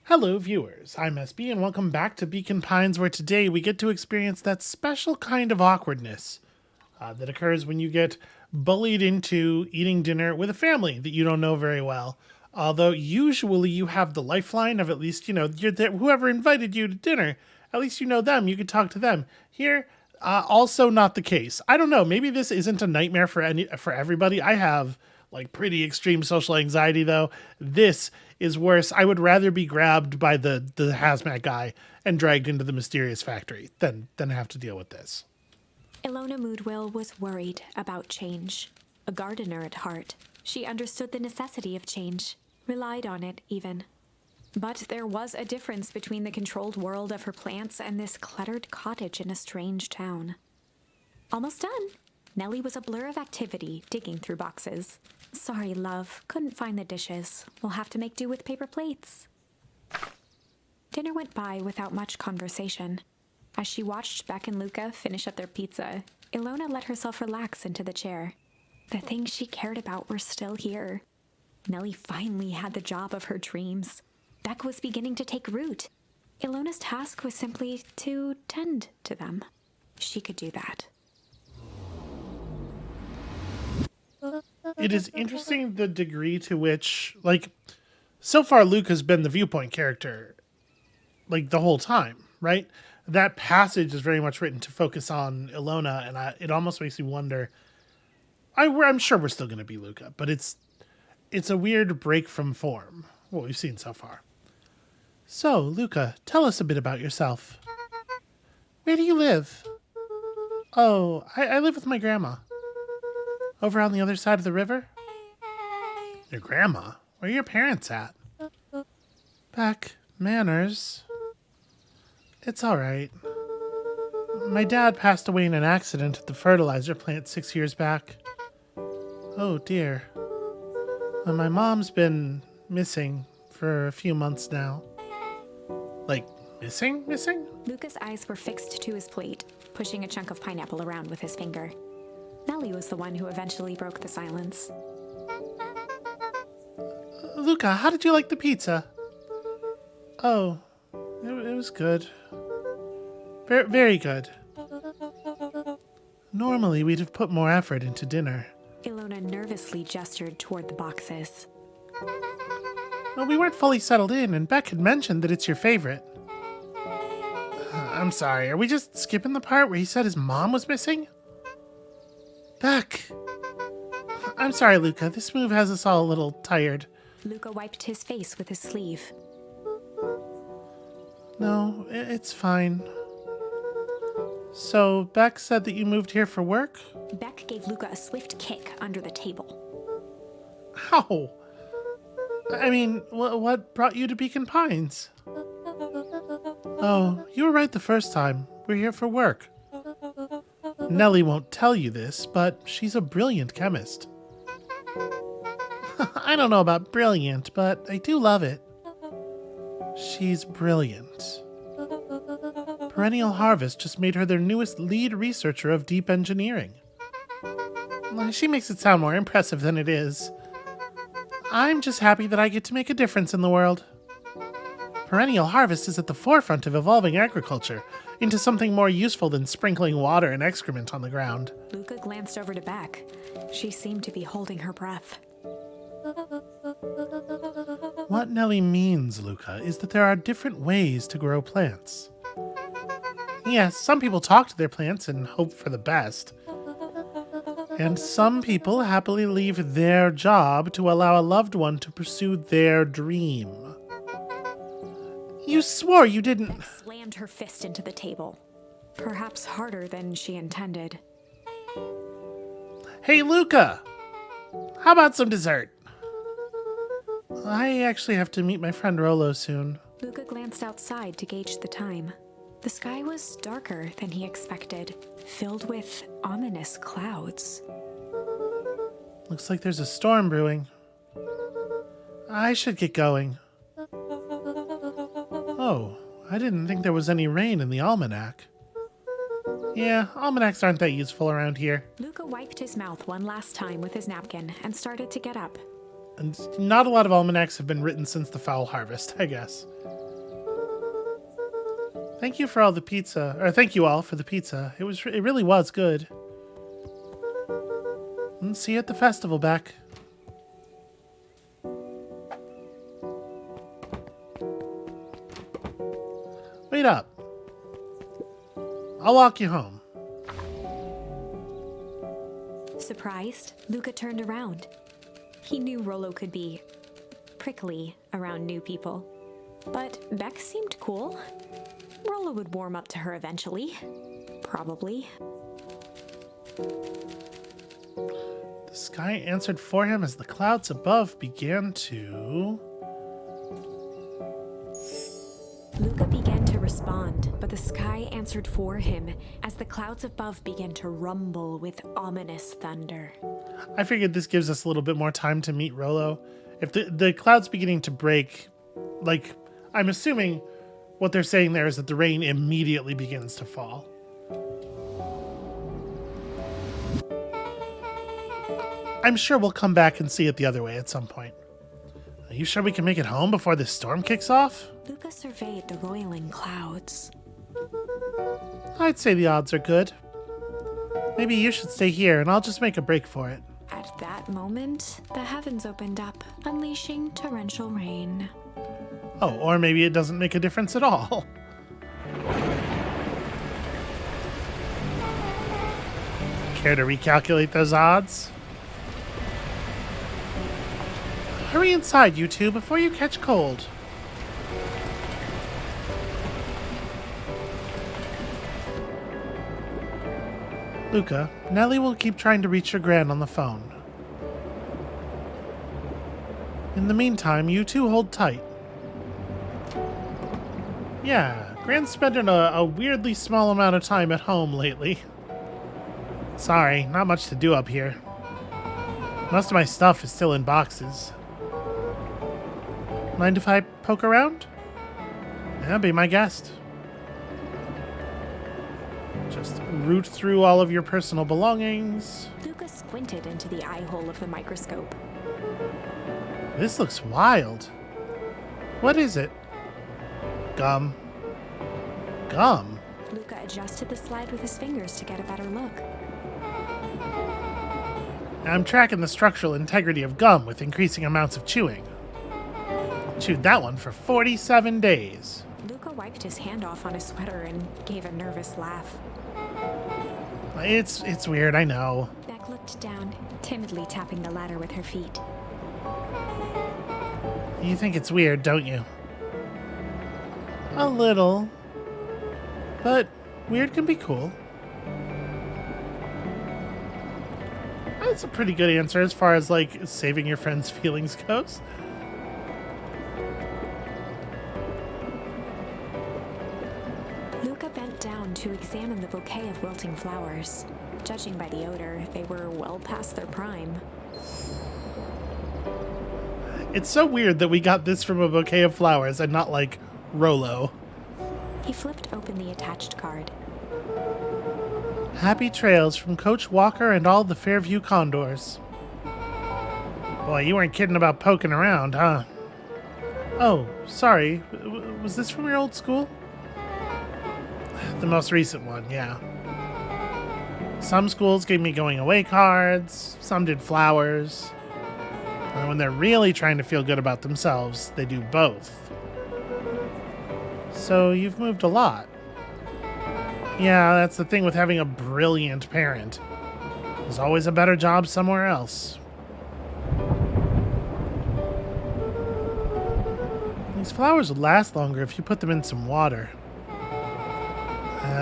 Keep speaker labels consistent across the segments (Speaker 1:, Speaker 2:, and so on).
Speaker 1: Hello, viewers. I'm SB, and welcome back to Beacon Pines, where today we get to experience that special kind of awkwardness that occurs when you get bullied into eating dinner with a family that you don't know very well. Although usually you have the lifeline of at least, you're there, whoever invited you to dinner, at least you know them, you could talk to them. Here, also not the case. I don't know, maybe this isn't a nightmare for everybody. I have like pretty extreme social anxiety though. This is worse. I would rather be grabbed by the hazmat guy and dragged into the mysterious factory than have to deal with this.
Speaker 2: Ilona Moodwell was worried about change. A gardener at heart, she understood the necessity of change, relied on it even. But there was a difference between the controlled world of her plants and this cluttered cottage in a strange town. Almost done. Nellie was a blur of activity, digging through boxes. Sorry, love, couldn't find the dishes. We'll have to make do with paper plates. Dinner went by without much conversation. As she watched Beck and Luca finish up their pizza, Ilona let herself relax into the chair. The things she cared about were still here. Nellie finally had the job of her dreams. Beck was beginning to take root. Ilona's task was simply to tend to them. She could do that.
Speaker 1: It is interesting the degree to which, so far Luke has been the viewpoint character, the whole time, right? That passage is very much written to focus on Ilona, and it almost makes me wonder. I'm sure we're still going to be Luca, but it's a weird break from form, what we've seen so far. So, Luca, tell us a bit about yourself. Where do you live? Oh, I live with my grandma. Over on the other side of the river? Your grandma? Where are your parents at? Back. Manners. It's all right. My dad passed away in an accident at the fertilizer plant 6 years back. Oh, dear. And my mom's been missing for a few months now. Missing?
Speaker 2: Luca's eyes were fixed to his plate, pushing a chunk of pineapple around with his finger. Nellie was the one who eventually broke the silence.
Speaker 1: Luca, how did you like the pizza? Oh, it was good. Very, very good. Normally, we'd have put more effort into dinner.
Speaker 2: Ilona nervously gestured toward the boxes.
Speaker 1: Well, we weren't fully settled in, and Beck had mentioned that it's your favorite. I'm sorry, are we just skipping the part where he said his mom was missing? Beck! I'm sorry, Luca. This move has us all a little tired.
Speaker 2: Luca wiped his face with his sleeve.
Speaker 1: No, it's fine. So, Beck said that you moved here for work?
Speaker 2: Beck gave Luca a swift kick under the table.
Speaker 1: Ow! I mean, what brought you to Beacon Pines? Oh, you were right the first time. We're here for work. Nellie won't tell you this, but she's a brilliant chemist. I don't know about brilliant, but I do love it. She's brilliant. Perennial Harvest just made her their newest lead researcher of deep engineering. She makes it sound more impressive than it is. I'm just happy that I get to make a difference in the world. Perennial Harvest is at the forefront of evolving agriculture into something more useful than sprinkling water and excrement on the ground.
Speaker 2: Luca glanced over to Beck. She seemed to be holding her breath.
Speaker 1: What Nellie means, Luca, is that there are different ways to grow plants. Yes, some people talk to their plants and hope for the best. And some people happily leave their job to allow a loved one to pursue their dream. You swore you didn't...
Speaker 2: Beck slammed her fist into the table, perhaps harder than she intended.
Speaker 1: Hey, Luca! How about some dessert? I actually have to meet my friend Rolo soon.
Speaker 2: Luca glanced outside to gauge the time. The sky was darker than he expected, filled with ominous clouds.
Speaker 1: Looks like there's a storm brewing. I should get going. Oh, I didn't think there was any rain in the almanac. Yeah, almanacs aren't that useful around here.
Speaker 2: Luca wiped his mouth one last time with his napkin and started to get up.
Speaker 1: And not a lot of almanacs have been written since the foul harvest, I guess. Thank you for all the pizza, or thank you all for the pizza. It really was good. And see you at the festival, Beck. Wait up. I'll walk you home.
Speaker 2: Surprised, Luca turned around. He knew Rollo could be prickly around new people, but Beck seemed cool. Rollo would warm up to her eventually. Probably.
Speaker 1: The sky answered for him as the clouds above began to...
Speaker 2: Luca began to respond, but the sky answered for him as the clouds above began to rumble with ominous thunder.
Speaker 1: I figured this gives us a little bit more time to meet Rollo. If the cloud's beginning to break, like, I'm assuming what they're saying there is that the rain immediately begins to fall. I'm sure we'll come back and see it the other way at some point. Are you sure we can make it home before this storm kicks off?
Speaker 2: Luca surveyed the roiling clouds.
Speaker 1: I'd say the odds are good. Maybe you should stay here and I'll just make a break for it.
Speaker 2: At that moment, the heavens opened up, unleashing torrential rain.
Speaker 1: Oh, or maybe it doesn't make a difference at all. Care to recalculate those odds? Hurry inside, you two, before you catch cold. Luca, Nellie will keep trying to reach your gran on the phone. In the meantime, you two hold tight. Yeah, Gran's spending a weirdly small amount of time at home lately. Sorry, not much to do up here. Most of my stuff is still in boxes. Mind if I poke around? Yeah, be my guest. Just root through all of your personal belongings.
Speaker 2: Luca squinted into the eye hole of the microscope.
Speaker 1: This looks wild. What is it? Gum. Gum?
Speaker 2: Luca adjusted the slide with his fingers to get a better look.
Speaker 1: I'm tracking the structural integrity of gum with increasing amounts of chewing. Chewed that one for 47 days.
Speaker 2: Luca wiped his hand off on his sweater and gave a nervous laugh.
Speaker 1: It's weird, I know.
Speaker 2: Beck looked down, timidly tapping the ladder with her feet.
Speaker 1: You think it's weird, don't you? A little. But weird can be cool. That's a pretty good answer as far as, like, saving your friend's feelings goes.
Speaker 2: Luca bent down to examine the bouquet of wilting flowers. Judging by the odor, they were well past their prime.
Speaker 1: It's so weird that we got this from a bouquet of flowers and not, like, Rollo.
Speaker 2: He flipped open the attached card.
Speaker 1: Happy trails from Coach Walker and all the Fairview Condors. Boy, you weren't kidding about poking around, huh? Oh, sorry. Was this from your old school? The most recent one, yeah. Some schools gave me going away cards, some did flowers. And when they're really trying to feel good about themselves, they do both. So you've moved a lot. Yeah, that's the thing with having a brilliant parent. There's always a better job somewhere else. These flowers would last longer if you put them in some water.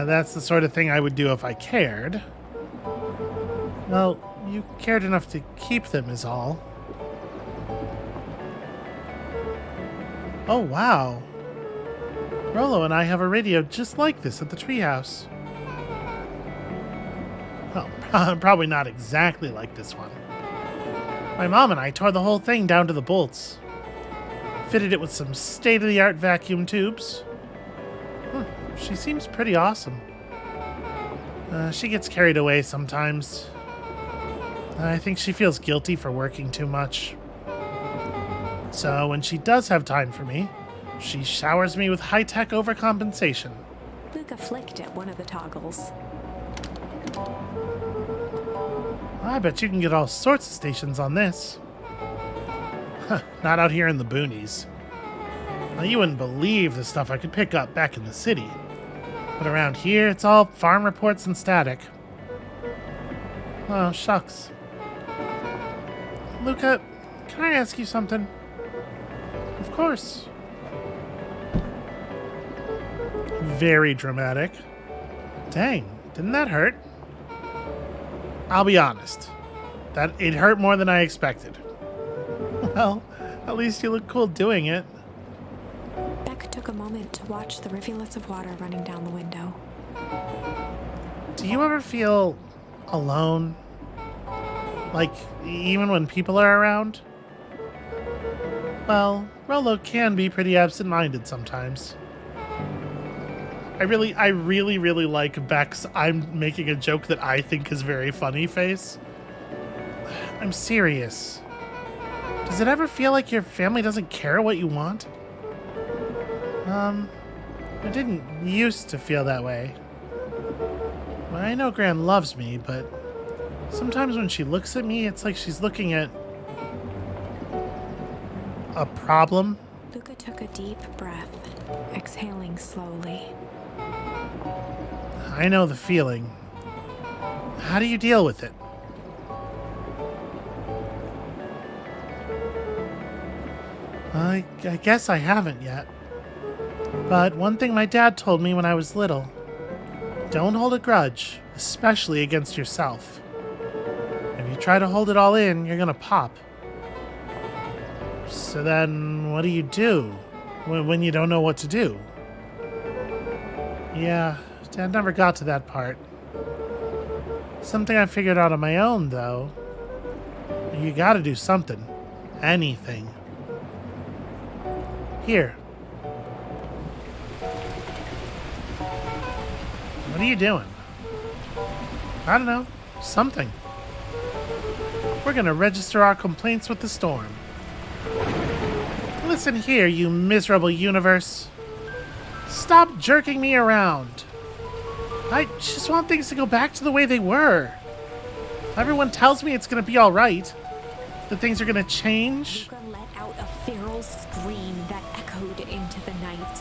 Speaker 1: That's the sort of thing I would do if I cared. Well, you cared enough to keep them is all. Oh, wow. Rollo and I have a radio just like this at the treehouse. Well, probably not exactly like this one. My mom and I tore the whole thing down to the bolts. Fitted it with some state-of-the-art vacuum tubes. She seems pretty awesome. She gets carried away sometimes. I think she feels guilty for working too much. So when she does have time for me, she showers me with high-tech overcompensation.
Speaker 2: Luca flicked at one of the toggles.
Speaker 1: I bet you can get all sorts of stations on this. Huh, not out here in the boonies. Now, you wouldn't believe the stuff I could pick up back in the city. But around here, it's all farm reports and static. Oh, shucks. Luca, can I ask you something? Of course. Very dramatic. Dang, didn't that hurt? I'll be honest. That it hurt more than I expected. Well, at least you look cool doing it.
Speaker 2: Beck took a moment to watch the rivulets of water running down the window.
Speaker 1: Do you ever feel alone? Like, even when people are around? Well, Rolo can be pretty absent-minded sometimes. I really like Beck's I'm making a joke that I think is very funny face. I'm serious. Does it ever feel like your family doesn't care what you want? I didn't used to feel that way. Well, I know Gran loves me, but sometimes when she looks at me, it's like she's looking at a problem.
Speaker 2: Luca took a deep breath, exhaling slowly.
Speaker 1: I know the feeling. How do you deal with it? I guess I haven't yet. But one thing my dad told me when I was little: don't hold a grudge, especially against yourself. If you try to hold it all in, you're gonna pop. So then, what do you do when you don't know what to do? Yeah, Dad never got to that part. Something I figured out on my own, though. You gotta do something. Anything. Here. What are you doing? I don't know. Something. We're gonna register our complaints with the storm. Listen here, you miserable universe. Stop jerking me around. I just want things to go back to the way they were. Everyone tells me it's gonna be alright. That things are gonna change.
Speaker 2: Luca let out a feral scream that echoed into the night.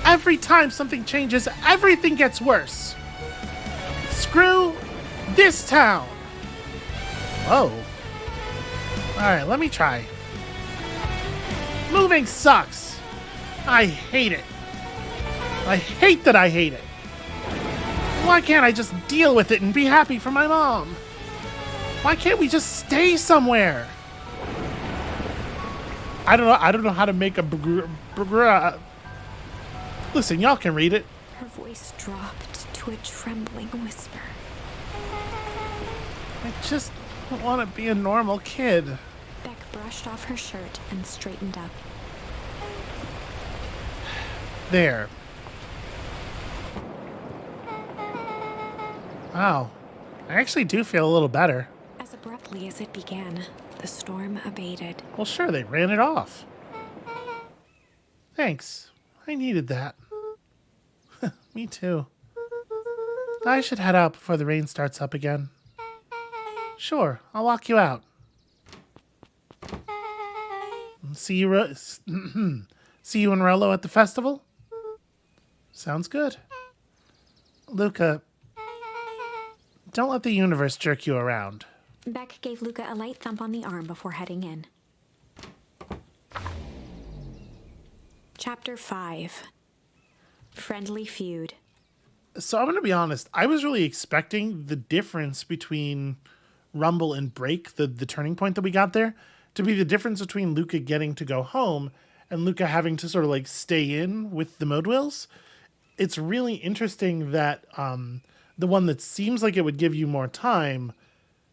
Speaker 1: Every time something changes, everything gets worse. Screw this town. Whoa. Alright, let me try. Moving sucks. I hate it. I hate that I hate it. Why can't I just deal with it and be happy for my mom? Why can't we just stay somewhere? I don't know how to make a listen, y'all can read it.
Speaker 2: Her voice dropped to a trembling whisper.
Speaker 1: I just want to be a normal kid.
Speaker 2: Beck brushed off her shirt and straightened up.
Speaker 1: There. Wow. I actually do feel a little better.
Speaker 2: As abruptly as it began, the storm abated.
Speaker 1: Well, sure, they ran it off. Thanks. I needed that. Me too. I should head out before the rain starts up again. Sure, I'll walk you out. See you, see you and Rolo at the festival? Sounds good. Luca, don't let the universe jerk you around.
Speaker 2: Beck gave Luca a light thump on the arm before heading in. Chapter 5. Friendly Feud.
Speaker 1: So I'm going to be honest. I was really expecting the difference between Rumble and Break, the turning point that we got there, to be the difference between Luca getting to go home and Luca having to sort of like stay in with the Modewills. It's really interesting that the one that seems like it would give you more time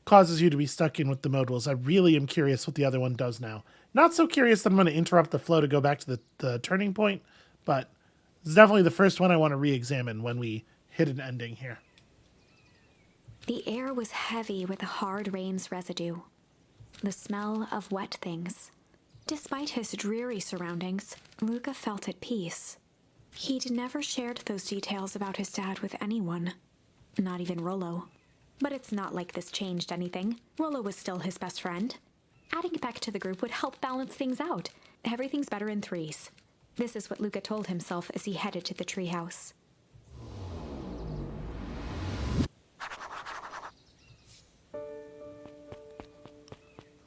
Speaker 1: causes you to be stuck in with the Modewills. I really am curious what the other one does now. Not so curious that I'm going to interrupt the flow to go back to the turning point, but it's definitely the first one I want to re-examine when we hit an ending here.
Speaker 2: The air was heavy with the hard rain's residue. the smell of wet things. Despite his dreary surroundings, Luca felt at peace. He'd never shared those details about his dad with anyone, not even Rollo. But it's not like this changed anything. Rollo was still his best friend. Adding Beck to the group would help balance things out. Everything's better in threes. This is what Luca told himself as he headed to the treehouse.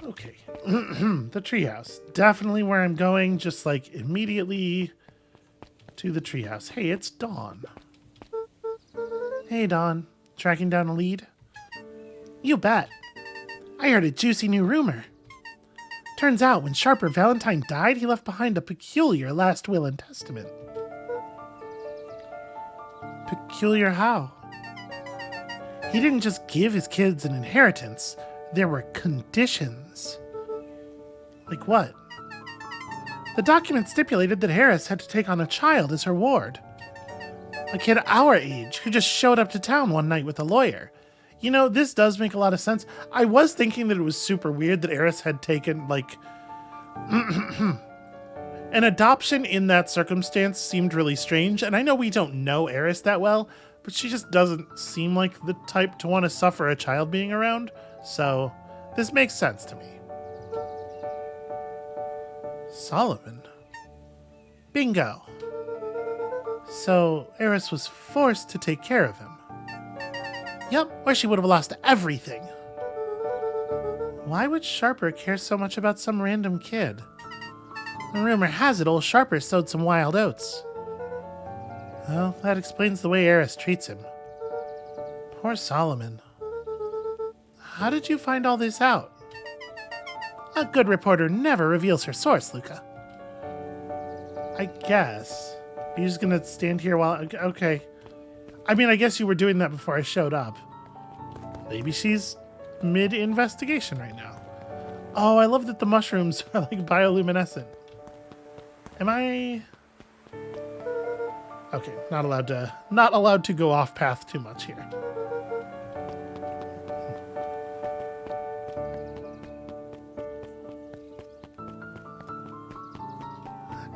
Speaker 1: Okay. The treehouse. Definitely where I'm going, just like immediately to the treehouse. Hey, it's Dawn. Hey, Dawn. Tracking down a lead? You bet. I heard a juicy new rumor. Turns out when Sharper Valentine died, he left behind a peculiar last will and testament. Peculiar how? He didn't just give his kids an inheritance. There were conditions. Like what? The document stipulated that Harris had to take on a child as her ward. A kid our age who just showed up to town one night with a lawyer. You know, this does make a lot of sense. I was thinking that it was super weird that Eris had taken, like... an adoption in that circumstance seemed really strange, and I know we don't know Eris that well, but she just doesn't seem like the type to want to suffer a child being around, so this makes sense to me. Solomon. Bingo. So Eris was forced to take care of him. Yep, or she would have lost everything. Why would Sharper care so much about some random kid? The rumor has it old Sharper sowed some wild oats. Well, that explains the way Eris treats him. Poor Solomon. How did you find all this out? A good reporter never reveals her source, Luca. I guess. Are you just gonna stand here while... Okay. I mean, I guess you were doing that before I showed up. Maybe she's mid-investigation right now. Oh, I love that the mushrooms are like bioluminescent. Am I... Okay, not allowed to go off path too much here.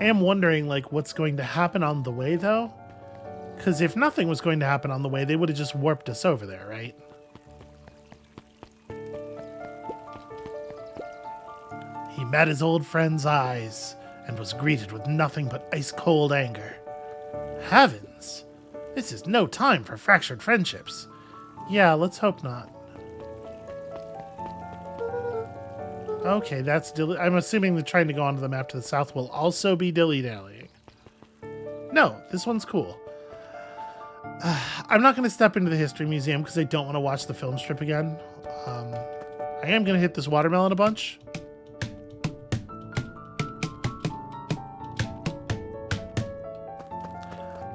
Speaker 1: I am wondering, like, what's going to happen on the way, though? Because if nothing was going to happen on the way, they would have just warped us over there, right? He met his old friend's eyes and was greeted with nothing but ice-cold anger. Heavens! This is no time for fractured friendships. Yeah, let's hope not. Okay, that's I'm assuming that trying to go onto the map to the south will also be dilly-dallying. No, this one's cool. I'm not going to step into the History Museum because I don't want to watch the film strip again. I am going to hit this watermelon a bunch.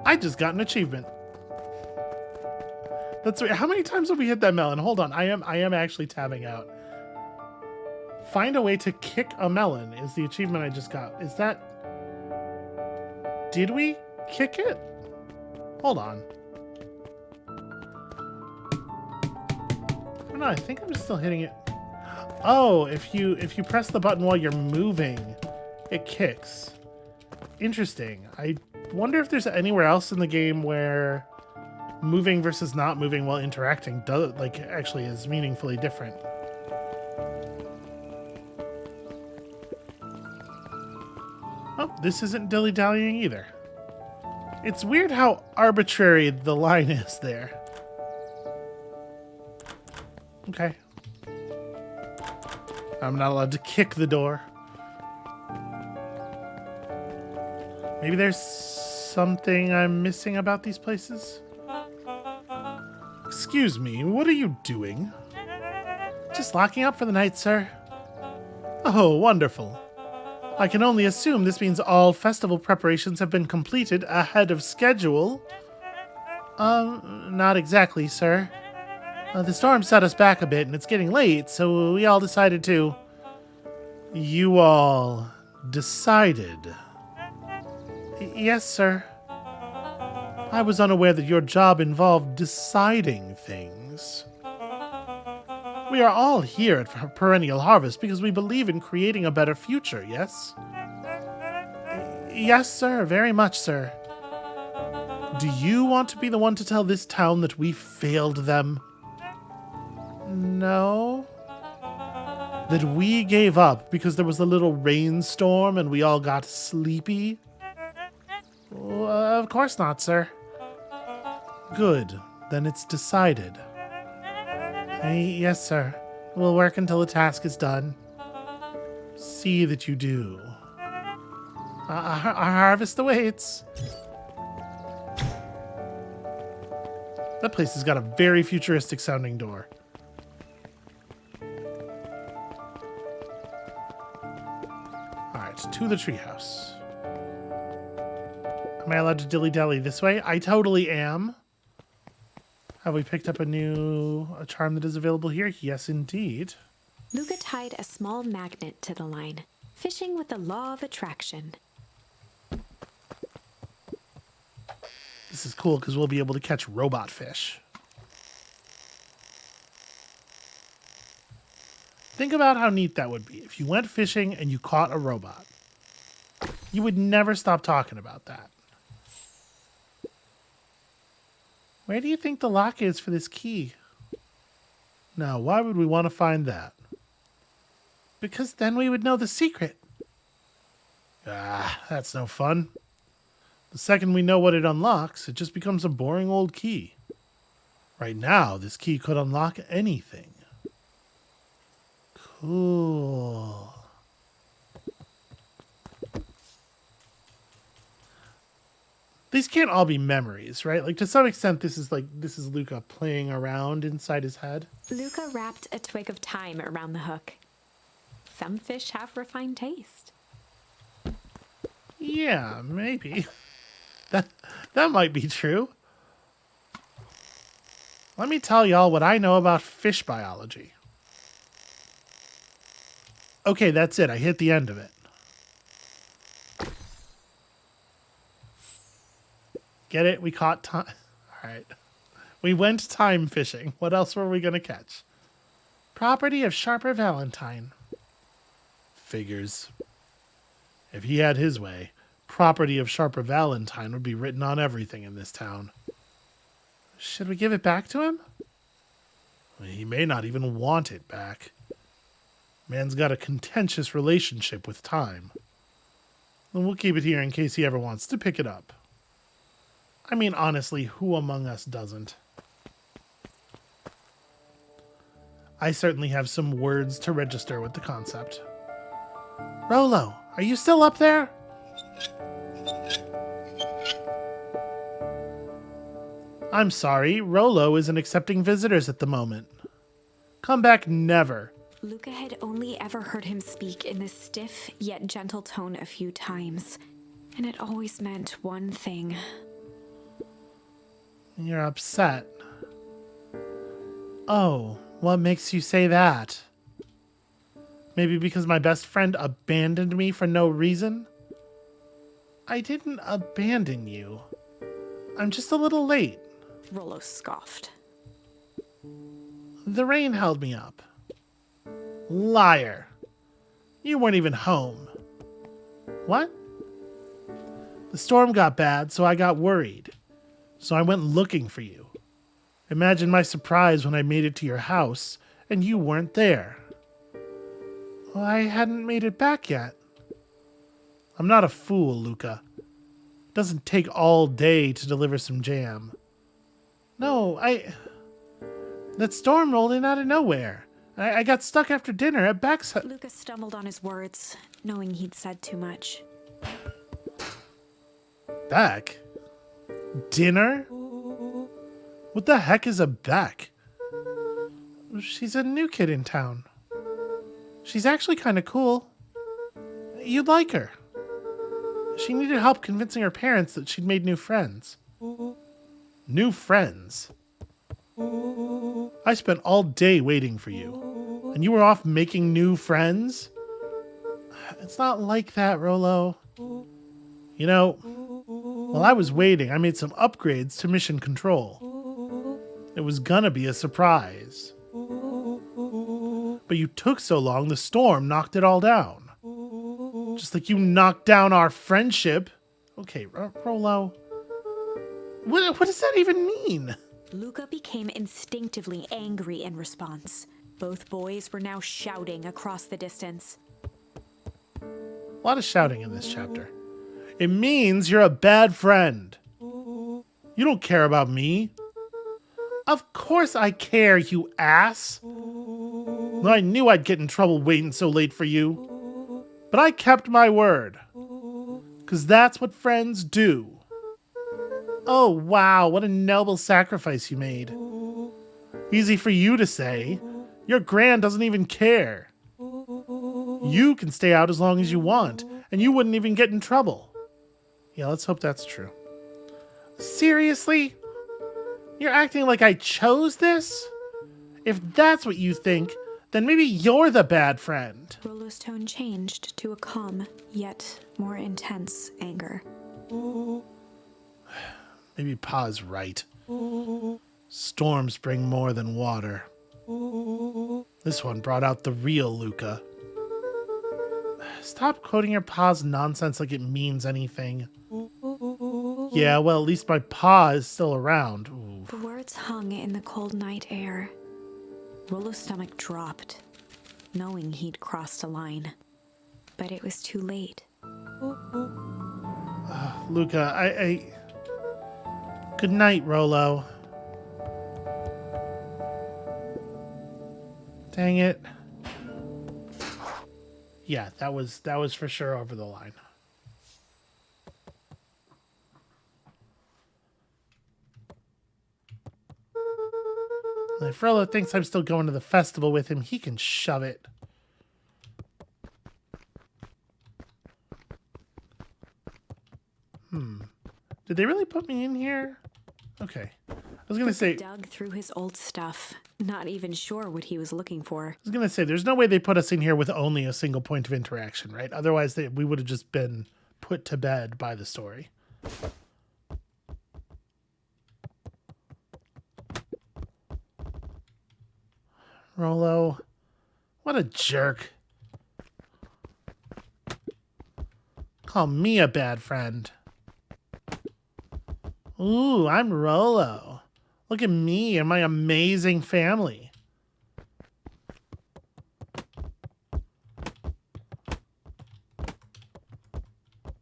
Speaker 1: I just got an achievement. That's how many times have we hit that melon? Hold on, I am actually tabbing out. Find a way to kick a melon is the achievement I just got. Is that... Did we kick it? Hold on. No, I think I'm still hitting it. Oh, if you press the button while you're moving, it kicks. Interesting. I wonder if there's anywhere else in the game where moving versus not moving while interacting does actually is meaningfully different. Oh, this isn't dilly-dallying either. It's weird how arbitrary the line is there. Okay. I'm not allowed to kick the door. Maybe there's something I'm missing about these places? Excuse me, what are you doing? Just locking up for the night, sir. Oh, wonderful. I can only assume this means all festival preparations have been completed ahead of schedule. Not exactly, sir. The storm set us back a bit and it's getting late, so we all decided to... You all decided? Yes, sir. I was unaware that your job involved deciding things. We are all here at Perennial Harvest because we believe in creating a better future, yes? Yes, sir. Very much, sir. Do you want to be the one to tell this town that we failed them? No. That we gave up because there was a little rainstorm and we all got sleepy? Well, of course not, sir. Good. Then it's decided. Yes, sir. We'll work until the task is done. See that you do. Our harvest awaits. That place has got a very futuristic sounding door. Alright, to the treehouse. Am I allowed to dilly-dally this way? I totally am. Have we picked up a charm that is available here? Yes, indeed.
Speaker 2: Luca tied a small magnet to the line, fishing with the law of attraction.
Speaker 1: This is cool because we'll be able to catch robot fish. Think about how neat that would be if you went fishing and you caught a robot. You would never stop talking about that. Where do you think the lock is for this key? Now, why would we want to find that? Because then we would know the secret. Ah, that's no fun. The second we know what it unlocks, it just becomes a boring old key. Right now, this key could unlock anything. Cool. These can't all be memories, right? Like, to some extent, this is Luca playing around inside his head.
Speaker 2: Luca wrapped a twig of thyme around the hook. Some fish have refined taste.
Speaker 1: Yeah, maybe. That might be true. Let me tell y'all what I know about fish biology. Okay, that's it. I hit the end of it. Get it? We caught time. All right. We went time fishing. What else were we going to catch? Property of Sharper Valentine. Figures. If he had his way, property of Sharper Valentine would be written on everything in this town. Should we give it back to him? He may not even want it back. Man's got a contentious relationship with time. And we'll keep it here in case he ever wants to pick it up. I mean, honestly, who among us doesn't? I certainly have some words to register with the concept. Rolo, are you still up there? I'm sorry, Rolo isn't accepting visitors at the moment. Come back never.
Speaker 2: Luca had only ever heard him speak in this stiff yet gentle tone a few times, and it always meant one thing.
Speaker 1: You're upset. Oh, what makes you say that? Maybe because my best friend abandoned me for no reason? I didn't abandon you. I'm just a little late.
Speaker 2: Rolo scoffed.
Speaker 1: The rain held me up. Liar. You weren't even home. What? The storm got bad, so I got worried. So I went looking for you. Imagine my surprise when I made it to your house and you weren't there. Well, I hadn't made it back yet. I'm not a fool, Luca. It doesn't take all day to deliver some jam. No, that storm rolled in out of nowhere. I got stuck after dinner at Beck's.
Speaker 2: Luca stumbled on his words, knowing he'd said too much.
Speaker 1: Beck? Dinner? What the heck is a Beck? She's a new kid in town. She's actually kind of cool. You'd like her. She needed help convincing her parents that she'd made new friends. New friends? I spent all day waiting for you, and you were off making new friends? It's not like that, Rolo. You know, while I was waiting, I made some upgrades to mission control. It was gonna be a surprise. But you took so long, the storm knocked it all down. Just like you knocked down our friendship. Okay, Rolo. What does that even mean?
Speaker 2: Luca became instinctively angry in response. Both boys were now shouting across the distance.
Speaker 1: A lot of shouting in this chapter. It means you're a bad friend. You don't care about me. Of course I care, you ass. I knew I'd get in trouble waiting so late for you. But I kept my word. 'Cause that's what friends do. Oh, wow, what a noble sacrifice you made. Easy for you to say. Your Gran doesn't even care. You can stay out as long as you want, and you wouldn't even get in trouble. Yeah, let's hope that's true. Seriously? You're acting like I chose this? If that's what you think, then maybe you're the bad friend.
Speaker 2: Rolo's tone changed to a calm, yet more intense anger.
Speaker 1: Maybe Pa's right. Storms bring more than water. This one brought out the real Luca. Stop quoting your Pa's nonsense like it means anything. Yeah, well, at least my Pa is still around. Ooh.
Speaker 2: The words hung in the cold night air. Rolo's stomach dropped, knowing he'd crossed a line. But it was too late.
Speaker 1: Luca, I... Good night, Rolo. Dang it. Yeah, that was for sure over the line. If Rolo thinks I'm still going to the festival with him, he can shove it. Did they really put me in here? Okay. I was going to say...
Speaker 2: Dug through his old stuff, not even sure what he was looking for.
Speaker 1: I was going to say, there's no way they put us in here with only a single point of interaction, right? Otherwise, we would have just been put to bed by the story. Rolo. What a jerk. Call me a bad friend. Ooh, I'm Rolo. Look at me and my amazing family. I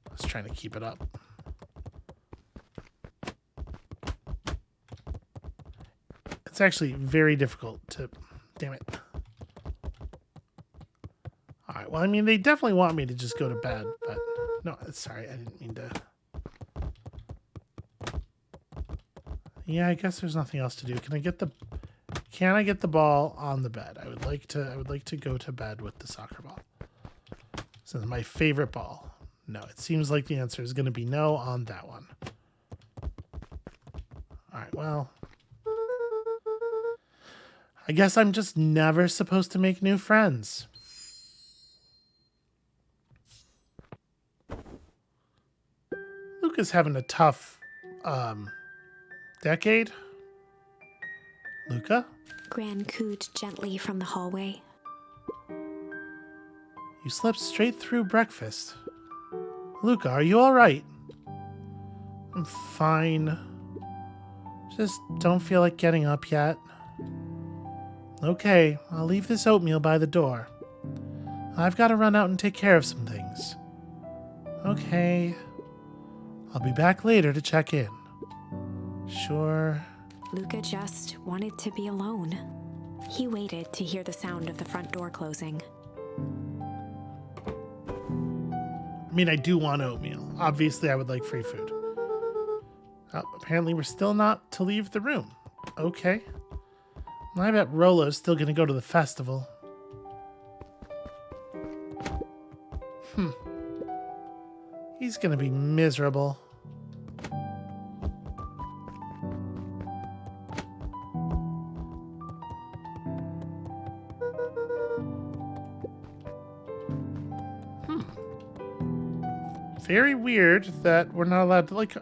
Speaker 1: was trying to keep it up. It's actually very difficult to... Damn it. Alright, well, I mean, they definitely want me to just go to bed, but... No, sorry, I didn't mean to... Yeah, I guess there's nothing else to do. Can I get the ball on the bed? I would like to go to bed with the soccer ball. This is my favorite ball. No, it seems like the answer is going to be no on that one. All right, well, I guess I'm just never supposed to make new friends. Luca's having a tough decade? Luca?
Speaker 2: Gran cooed gently from the hallway.
Speaker 1: You slept straight through breakfast. Luca, are you all right? I'm fine. Just don't feel like getting up yet. Okay, I'll leave this oatmeal by the door. I've got to run out and take care of some things. Okay. I'll be back later to check in. Sure.
Speaker 2: Luca just wanted to be alone. He waited to hear the sound of the front door closing.
Speaker 1: I mean, I do want oatmeal. Obviously, I would like free food. Oh, apparently, we're still not to leave the room. Okay. Well, I bet Rolo's still going to go to the festival. He's going to be miserable. Very weird that we're not allowed to, like...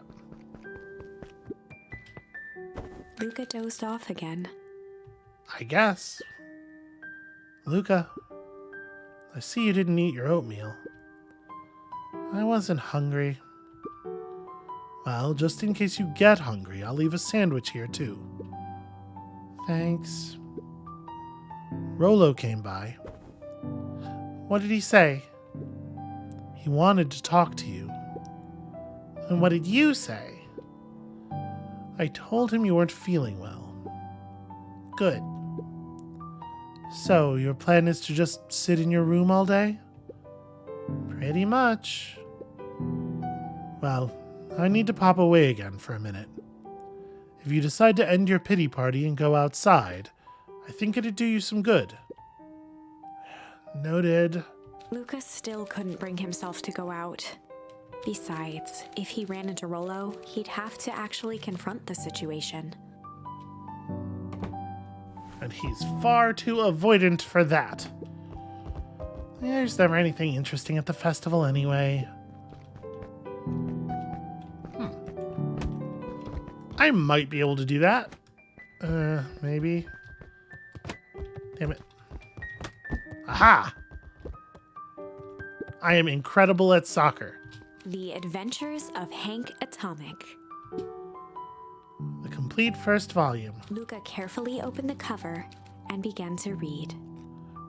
Speaker 2: Luca dozed off again.
Speaker 1: I guess. Luca, I see you didn't eat your oatmeal. I wasn't hungry. Well, just in case you get hungry, I'll leave a sandwich here too. Thanks. Rollo came by. What did he say? He wanted to talk to you. And what did you say? I told him you weren't feeling well. Good. So, your plan is to just sit in your room all day? Pretty much. Well, I need to pop away again for a minute. If you decide to end your pity party and go outside, I think it'd do you some good. Noted.
Speaker 2: Lucas still couldn't bring himself to go out. Besides, if he ran into Rollo, he'd have to actually confront the situation.
Speaker 1: And he's far too avoidant for that. There's never anything interesting at the festival anyway. I might be able to do that. Maybe. Damn it. Aha! I am incredible at soccer.
Speaker 2: The Adventures of Hank Atomic.
Speaker 1: The complete first volume.
Speaker 2: Luca carefully opened the cover and began to read.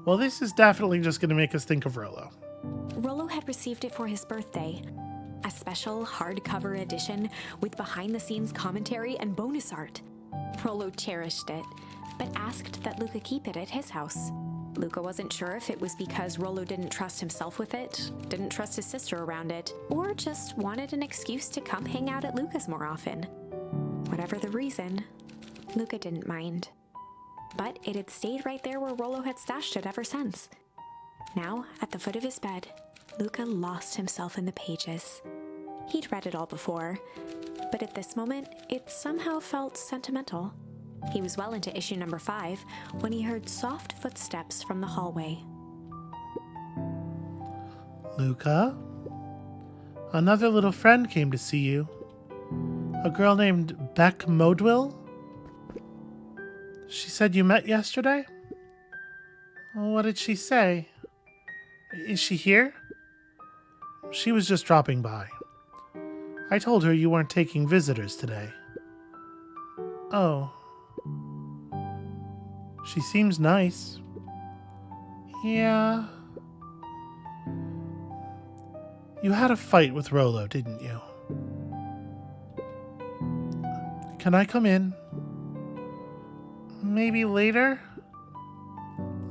Speaker 1: Well, this is definitely just going to make us think of Rollo.
Speaker 2: Rollo had received it for his birthday. A special hardcover edition with behind-the-scenes commentary and bonus art. Rollo cherished it, but asked that Luca keep it at his house. Luca wasn't sure if it was because Rollo didn't trust himself with it, didn't trust his sister around it, or just wanted an excuse to come hang out at Luca's more often. Whatever the reason, Luca didn't mind. But it had stayed right there where Rollo had stashed it ever since. Now, at the foot of his bed, Luca lost himself in the pages. He'd read it all before, but at this moment, it somehow felt sentimental. He was well into issue number 5 when he heard soft footsteps from the hallway.
Speaker 1: Luca? Another little friend came to see you. A girl named Beck Modwill? She said you met yesterday? What did she say? Is she here? She was just dropping by. I told her you weren't taking visitors today. Oh. She seems nice. Yeah. You had a fight with Rollo, didn't you? Can I come in? Maybe later?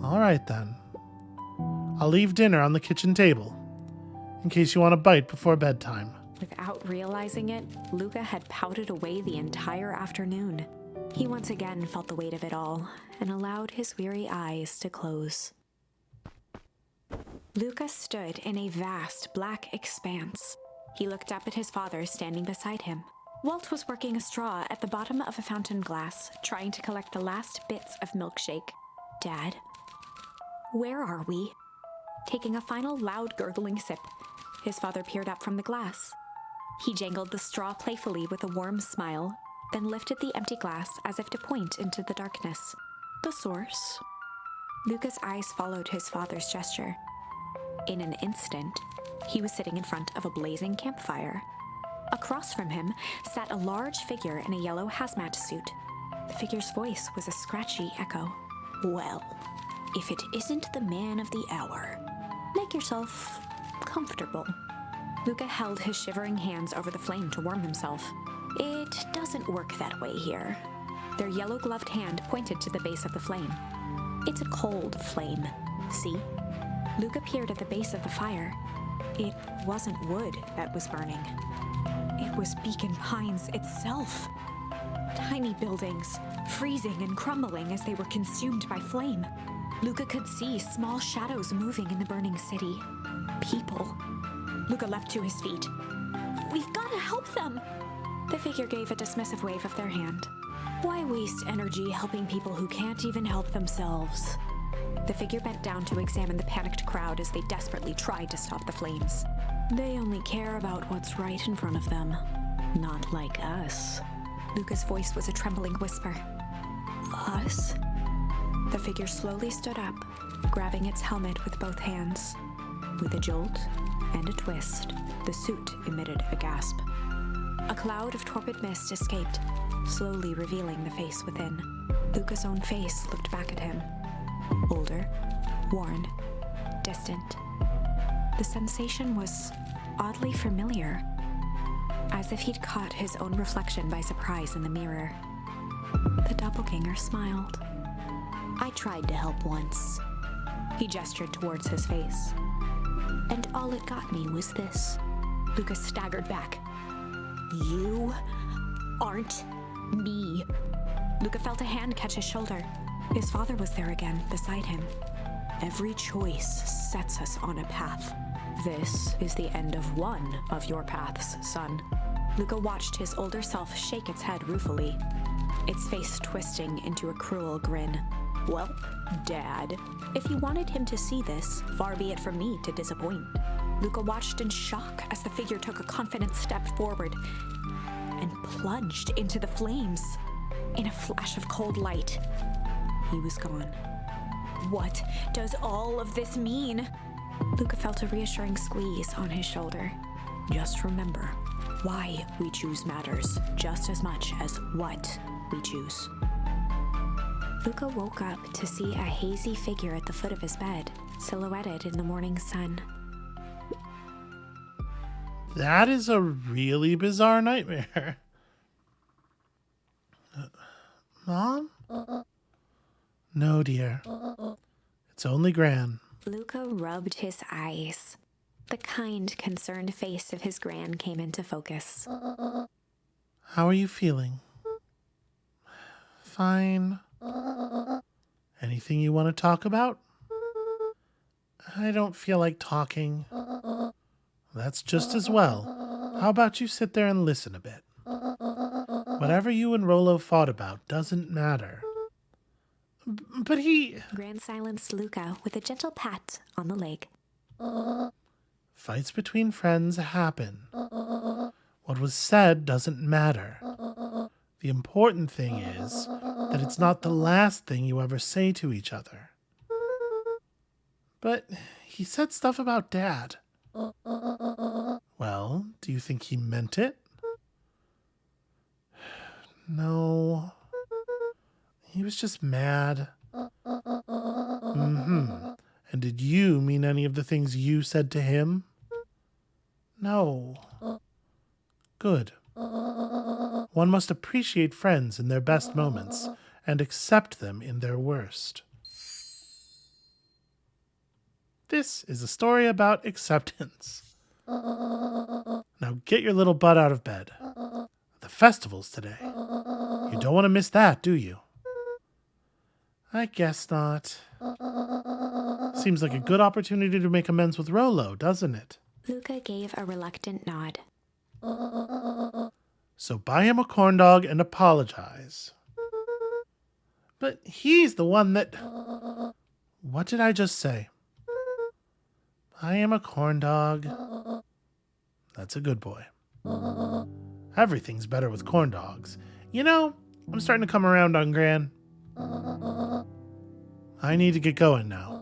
Speaker 1: All right then. I'll leave dinner on the kitchen table, in case you want a bite before bedtime.
Speaker 2: Without realizing it, Luca had pouted away the entire afternoon. He once again felt the weight of it all and allowed his weary eyes to close. Luca stood in a vast black expanse. He looked up at his father standing beside him. Walt was working a straw at the bottom of a fountain glass, trying to collect the last bits of milkshake. Dad, where are we? Taking a final loud gurgling sip, his father peered up from the glass. He jangled the straw playfully with a warm smile, then lifted the empty glass as if to point into the darkness. The source? Luca's eyes followed his father's gesture. In an instant, he was sitting in front of a blazing campfire. Across from him sat a large figure in a yellow hazmat suit. The figure's voice was a scratchy echo. Well, if it isn't the man of the hour, make yourself comfortable. Luca held his shivering hands over the flame to warm himself. It doesn't work that way here. Their yellow-gloved hand pointed to the base of the flame. It's a cold flame, see? Luca peered at the base of the fire. It wasn't wood that was burning. It was Beacon Pines itself. Tiny buildings, freezing and crumbling as they were consumed by flame. Luca could see small shadows moving in the burning city. People. Luca leapt to his feet. We've got to help them! The figure gave a dismissive wave of their hand. Why waste energy helping people who can't even help themselves? The figure bent down to examine the panicked crowd as they desperately tried to stop the flames. They only care about what's right in front of them. Not like us. Luca's voice was a trembling whisper. Us? The figure slowly stood up, grabbing its helmet with both hands. With a jolt and a twist, the suit emitted a gasp. A cloud of torpid mist escaped, slowly revealing the face within. Luca's own face looked back at him. Older, worn, distant. The sensation was oddly familiar, as if he'd caught his own reflection by surprise in the mirror. The doppelganger smiled.
Speaker 3: I tried to help once,
Speaker 2: He gestured towards his face.
Speaker 3: and all it got me was this.
Speaker 2: Luca staggered back.
Speaker 3: You aren't me.
Speaker 2: Luca felt a hand catch his shoulder. His father was there again, beside him. Every choice sets us on a path. This is the end of one of your paths, son. Luca watched his older self shake its head ruefully, its face twisting into a cruel grin.
Speaker 3: Welp,
Speaker 2: Dad, if you wanted him to see this, far be it from me to disappoint. Luca watched in shock as the figure took a confident step forward and plunged into the flames. In a flash of cold light, he was gone. What does all of this mean? Luca felt a reassuring squeeze on his shoulder. Just remember, why we choose matters just as much as what we choose. Luca woke up to see a hazy figure at the foot of his bed, silhouetted in the morning sun.
Speaker 1: That is a really bizarre nightmare. Mom? No, dear. It's only Gran.
Speaker 2: Luca rubbed his eyes. The kind, concerned face of his gran came into focus.
Speaker 1: How are you feeling? Fine. Anything you want to talk about? I don't feel like talking. That's just as well. How about you sit there and listen a bit? Whatever you and Rollo fought about doesn't matter. But he...
Speaker 2: Gran silenced Luca with a gentle pat on the leg.
Speaker 1: Fights between friends happen. What was said doesn't matter. The important thing is that it's not the last thing you ever say to each other. But he said stuff about Dad. Well, do you think he meant it? No. He was just mad. And did you mean any of the things you said to him? No. Good. One must appreciate friends in their best moments and accept them in their worst. This is a story about acceptance. Now get your little butt out of bed. The festival's today. You don't want to miss that, do you? I guess not. Seems like a good opportunity to make amends with Rollo, doesn't it?
Speaker 2: Luca gave a reluctant nod.
Speaker 1: So buy him a corn dog and apologize. But he's the one that... What did I just say? Buy him a corn dog. That's a good boy. Everything's better with corn dogs. You know, I'm starting to come around on Gran. I need to get going now.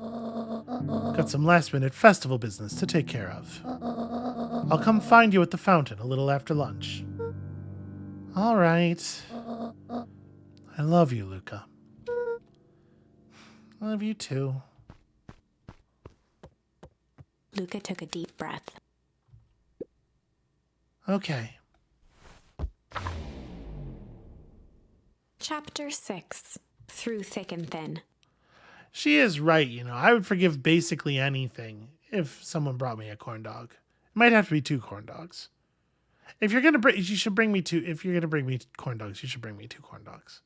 Speaker 1: Got some last-minute festival business to take care of. I'll come find you at the fountain a little after lunch. All right. I love you, Luca. I love you too.
Speaker 2: Luca took a deep breath.
Speaker 1: Okay.
Speaker 2: Chapter 6. Through Thick and Thin.
Speaker 1: She is right, you know. I would forgive basically anything if someone brought me a corn dog. It might have to be 2 corn dogs. If you're gonna bring, you should bring me 2. If you're gonna bring me corn dogs, you should bring me 2 corn dogs.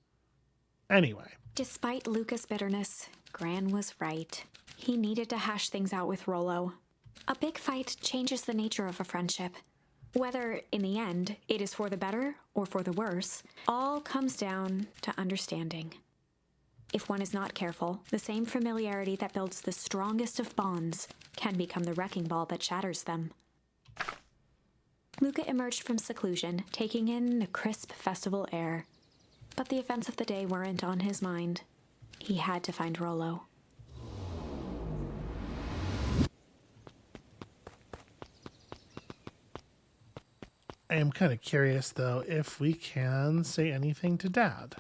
Speaker 1: Anyway.
Speaker 2: Despite Luca's bitterness, Gran was right. He needed to hash things out with Rollo. A big fight changes the nature of a friendship. Whether, in the end, it is for the better or for the worse, all comes down to understanding. If one is not careful, the same familiarity that builds the strongest of bonds can become the wrecking ball that shatters them. Luca emerged from seclusion, taking in the crisp festival air. But the events of the day weren't on his mind. He had to find Rollo.
Speaker 1: I am kind of curious, though, if we can say anything to Dad.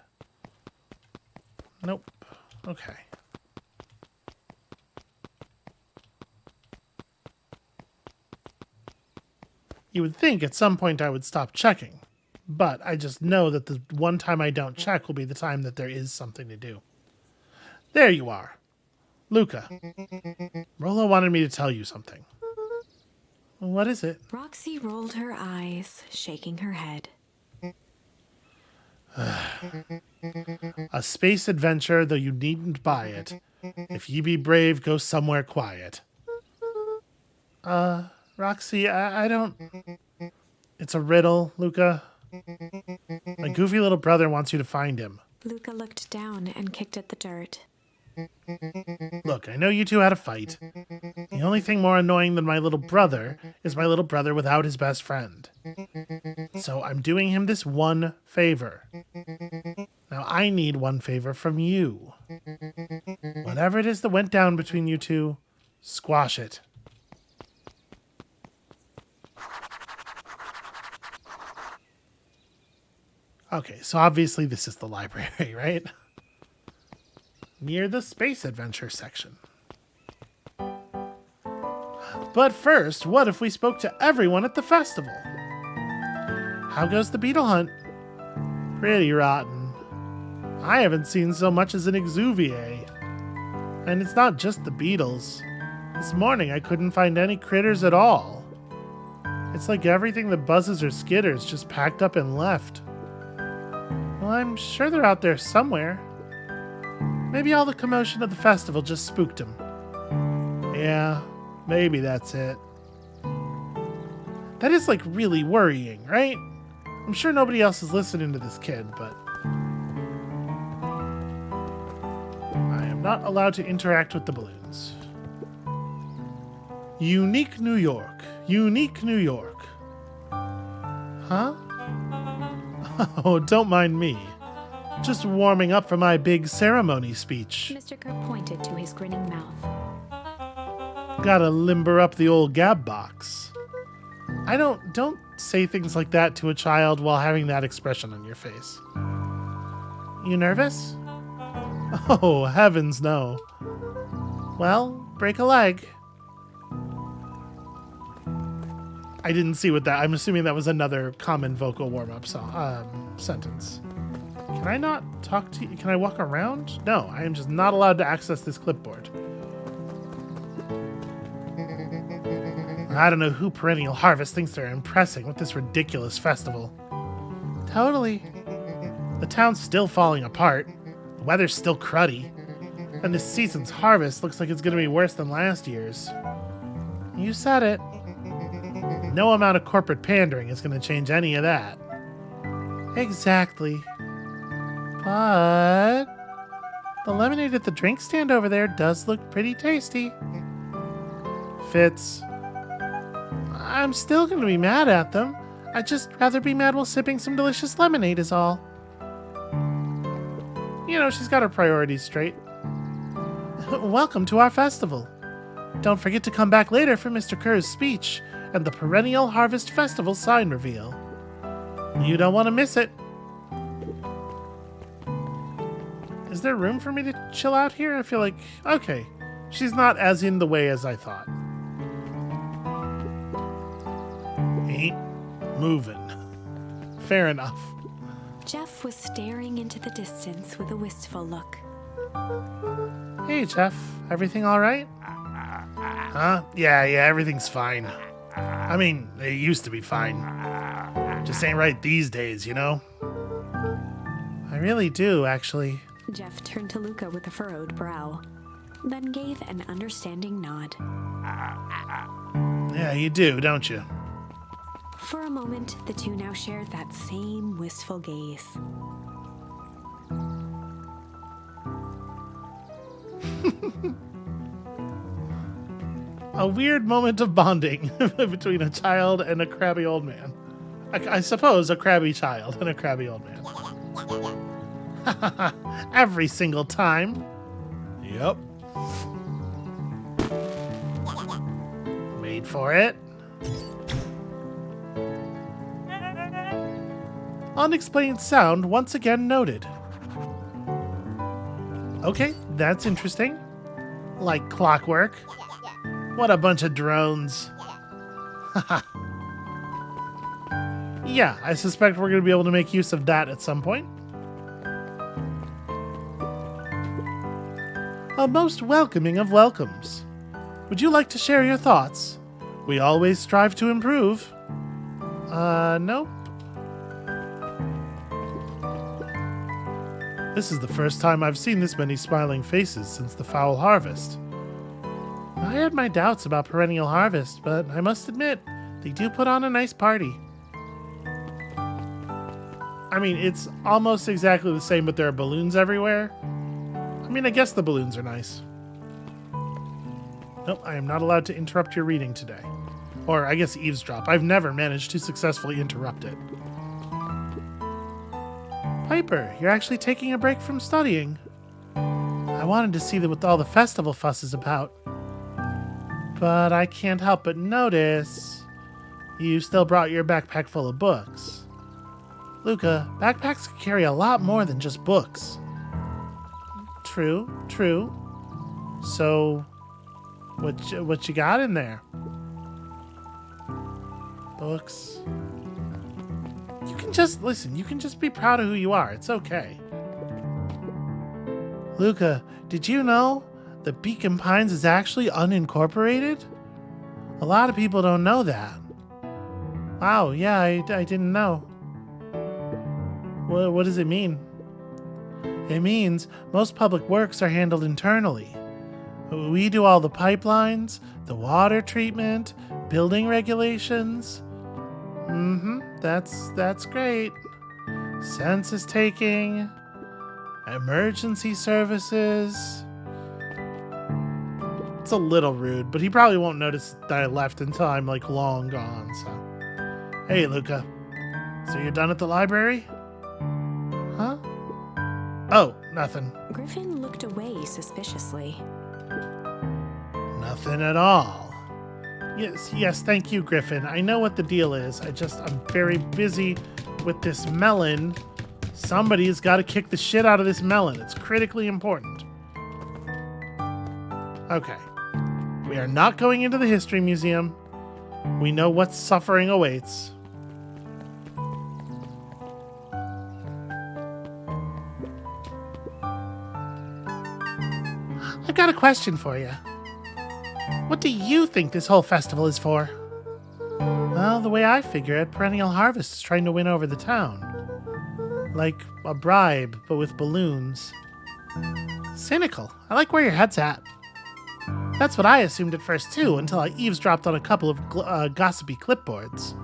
Speaker 1: Nope. Okay. You would think at some point I would stop checking, but I just know that the one time I don't check will be the time that there is something to do. There you are. Luca. Rollo wanted me to tell you something. What is it?
Speaker 2: Roxy rolled her eyes, shaking her head.
Speaker 1: A space adventure, though you needn't buy it. If ye be brave, go somewhere quiet. Roxy, I don't... It's a riddle, Luca. My goofy little brother wants you to find him.
Speaker 2: Luca looked down and kicked at the dirt.
Speaker 1: Look, I know you two had a fight. The only thing more annoying than my little brother is my little brother without his best friend. So I'm doing him this one favor. Now I need one favor from you. Whatever it is that went down between you two, squash it. Okay, so obviously this is the library, right? Near the space adventure section. But first, what if we spoke to everyone at the festival? How goes the beetle hunt? Pretty rotten. I haven't seen so much as an exuviae. And it's not just the beetles. This morning I couldn't find any critters at all. It's like everything that buzzes or skitters just packed up and left. Well, I'm sure they're out there somewhere. Maybe all the commotion of the festival just spooked him. Yeah, maybe that's it. That is like really worrying, right? I'm sure nobody else is listening to this kid, but I am not allowed to interact with the balloons. Unique New York. Unique New York. Huh? Oh, don't mind me. Just warming up for my big ceremony speech.
Speaker 2: Mr. Kerr pointed to his grinning mouth.
Speaker 1: Gotta limber up the old gab box. Don't say things like that to a child while having that expression on your face. You nervous? Oh, heavens no. Well, break a leg. I didn't see what that... I'm assuming that was another common vocal warm-up sentence. Can I not talk to you? Can I walk around? No, I am just not allowed to access this clipboard. I don't know who Perennial Harvest thinks they're impressing with this ridiculous festival. Totally. The town's still falling apart. The weather's still cruddy. And this season's harvest looks like it's going to be worse than last year's. You said it. No amount of corporate pandering is going to change any of that. Exactly. But the lemonade at the drink stand over there does look pretty tasty. Fitz. I'm still going to be mad at them. I'd just rather be mad while sipping some delicious lemonade is all. You know, she's got her priorities straight. Welcome to our festival. Don't forget to come back later for Mr. Kerr's speech and the Perennial Harvest Festival sign reveal. You don't want to miss it. Is there room for me to chill out here? I feel like... Okay. She's not as in the way as I thought. Ain't moving. Fair enough.
Speaker 2: Jeff was staring into the distance with a wistful look.
Speaker 1: Hey, Jeff. Everything all right? Huh? Yeah, everything's fine. I mean, it used to be fine. Just ain't right these days, you know? I really do, actually.
Speaker 2: Jeff turned to Luca with a furrowed brow, then gave an understanding nod.
Speaker 1: Yeah, you do, don't you?
Speaker 2: For a moment, the two now shared that same wistful gaze.
Speaker 1: A weird moment of bonding between a child and a crabby old man. I suppose a crabby child and a crabby old man. Every single time. Yep. Wait for it. Unexplained sound once again noted. Okay, that's interesting. Like clockwork. What a bunch of drones. Yeah, I suspect we're going to be able to make use of that at some point. A most welcoming of welcomes. Would you like to share your thoughts? We always strive to improve. Nope. This is the first time I've seen this many smiling faces since the foul harvest. I had my doubts about perennial harvest, but I must admit, they do put on a nice party. I mean, it's almost exactly the same, but there are balloons everywhere. I mean, I guess the balloons are nice. Nope, I am not allowed to interrupt your reading today. Or, I guess eavesdrop. I've never managed to successfully interrupt it. Piper, you're actually taking a break from studying. I wanted to see what all the festival fuss is about. But I can't help but notice you still brought your backpack full of books. Luca, backpacks can carry a lot more than just books. True. So, what you got in there? Books. You can just, listen, you can just be proud of who you are. It's okay. Luca, did you know that Beacon Pines is actually unincorporated? A lot of people don't know that. Wow, yeah, I didn't know. What does it mean? It means most public works are handled internally. We do all the pipelines, the water treatment, building regulations. That's great. Census taking, emergency services. It's a little rude, but he probably won't notice that I left until I'm like long gone, so. Hey, Luca. So you're done at the library? Huh? Oh, nothing.
Speaker 2: Griffin looked away suspiciously.
Speaker 1: Nothing at all. Yes, thank you, Griffin. I know what the deal is. I'm very busy with this melon. Somebody's got to kick the shit out of this melon. It's critically important. Okay. We are not going into the History Museum. We know what suffering awaits. I've got a question for you. What do you think this whole festival is for? Well, the way I figure it, Perennial Harvest is trying to win over the town. Like a bribe, but with balloons. Cynical. I like where your head's at. That's what I assumed at first too, until I eavesdropped on a couple of gossipy clipboards.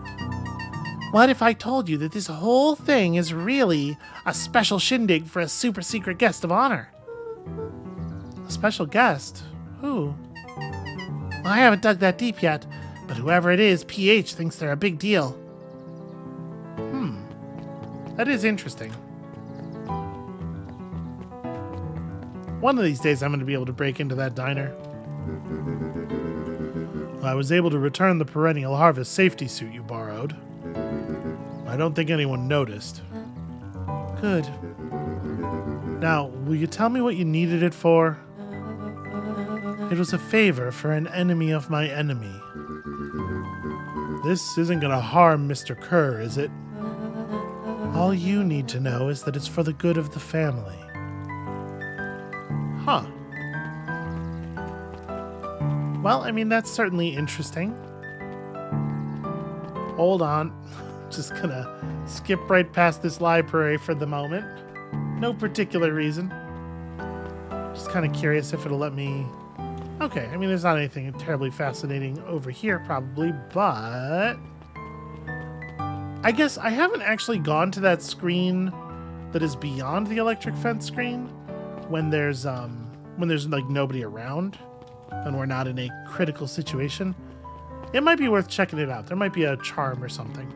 Speaker 1: What if I told you that this whole thing is really a special shindig for a super secret guest of honor? A special guest? Who? Well, I haven't dug that deep yet, but whoever it is, PH thinks they're a big deal. That is interesting. One of these days I'm going to be able to break into that diner. I was able to return the Perennial Harvest safety suit you borrowed. I don't think anyone noticed. Good. Now, will you tell me what you needed it for? It was a favor for an enemy of my enemy. This isn't gonna harm Mr. Kerr, is it? All you need to know is that it's for the good of the family. Huh. Well, I mean, that's certainly interesting. Hold on. Just gonna skip right past this library for the moment. No particular reason. Just kind of curious if it'll let me... Okay, I mean, there's not anything terribly fascinating over here, probably, but... I guess I haven't actually gone to that screen that is beyond the electric fence screen when there's like nobody around and we're not in a critical situation. It might be worth checking it out. There might be a charm or something.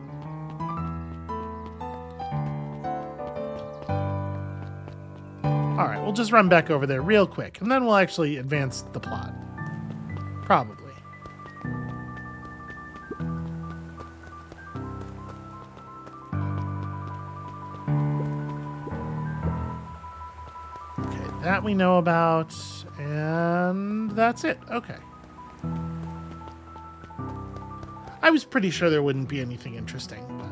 Speaker 1: we'll just run back over there real quick, and then we'll actually advance the plot. Probably. Okay, that we know about, and that's it. Okay. I was pretty sure there wouldn't be anything interesting, but...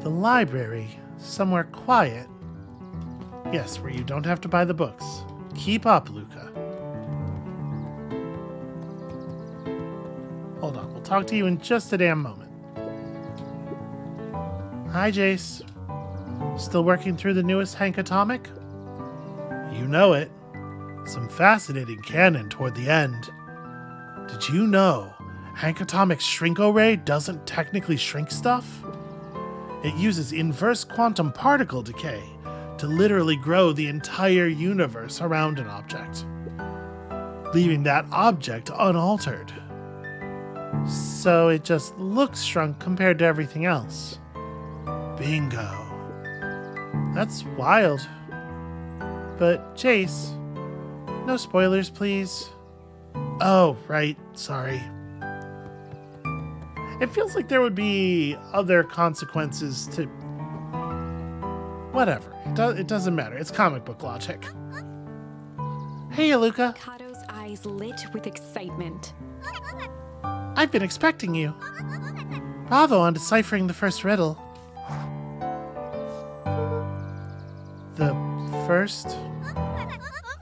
Speaker 1: The library, somewhere quiet. Yes, where you don't have to buy the books. Keep up, Luca. Hold on, we'll talk to you in just a damn moment. Hi, Jace. Still working through the newest Hank Atomic? You know it. Some fascinating canon toward the end. Did you know Hank Atomic's shrink-o-ray doesn't technically shrink stuff? It uses inverse quantum particle decay to literally grow the entire universe around an object, leaving that object unaltered. So it just looks shrunk compared to everything else. Bingo. That's wild. But, Chase, no spoilers, please. Oh, right, sorry. It feels like there would be other consequences to... Whatever. It doesn't matter. It's comic book logic. Hey, Luca.
Speaker 2: Kato's eyes lit with excitement.
Speaker 1: I've been expecting you. Bravo on deciphering the first riddle. The first?